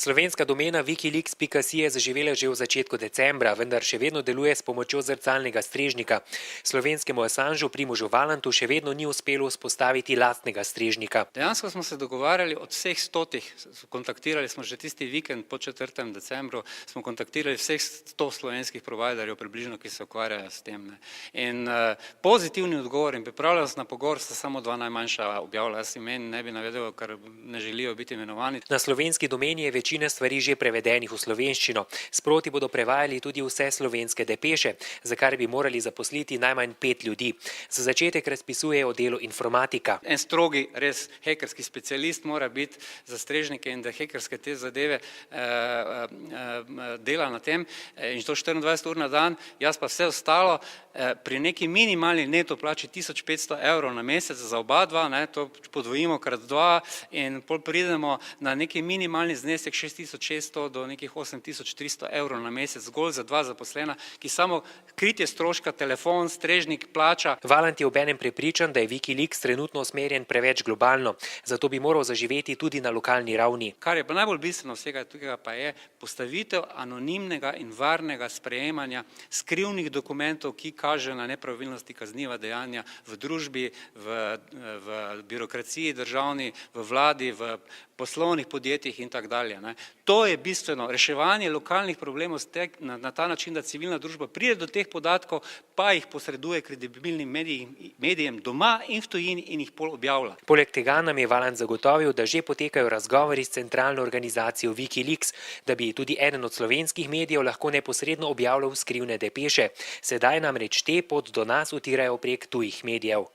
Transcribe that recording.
Slovenska domena wikileaks.si je zaživela že v začetku decembra, vendar še vedno deluje s pomočjo zrcalnega strežnika. Slovenskemu Assangeu Primožu Valantu še vedno ni uspelo vzpostaviti lastnega strežnika. Dejansko smo se dogovarjali od vseh 100, kontaktirali smo že tisti vikend po 4. decembru, smo kontaktirali vseh 100 slovenskih providerjev približno, ki se ukvarjajo s tem. In pozitivni odgovor in pripravljenost na pogovor sta samo dva najmanjša objavila. Jaz imen ne bi navedel, ker ne želijo biti imenovani. Na slovenski domeni je večina stvari že prevedenih v slovenščino. Sproti bodo prevajali tudi vse slovenske depeše, za kar bi morali zaposliti najmanj 5 ljudi. Za začetek razpisujejo delo informatika. En strogi, res hekerski specialist mora biti za strežnike in da hekerske te zadeve dela na tem in to 24 ur na dan, jaz pa vse ostalo pri neki minimalni neto plači 1500 evrov na mesec za oba dva, to podvojimo krat 2 in pol pridemo na neki minimalni znesek 6600 do nekih 8300 evrov na mesec zgolj za dva zaposlena, ki samo kritje stroška, telefon, strežnik plača. Valant je obenem prepričan, da je Wikileaks trenutno usmerjen preveč globalno, zato bi moral zaživeti tudi na lokalni ravni. Kar je pa najbolj bistveno vsega tega pa je postavitev anonimnega in varnega sprejemanja skrivnih dokumentov, ki kažejo na nepravilnosti, kazniva dejanja v družbi, v birokraciji državni, v vladi, v poslovnih podjetjih in tako dalje. To je bistveno. Reševanje lokalnih problemov na ta način, da civilna družba pride do teh podatkov, pa jih posreduje kredibilnim medijem doma in v tujini in jih pol objavlja. Poleg tega nam je Valant zagotovil, da že potekajo razgovori s centralno organizacijo Wikileaks, da bi tudi eden od slovenskih medijev lahko neposredno objavljal skrivne depeše. Sedaj namreč te pot do nas utirajo prek tujih medijev.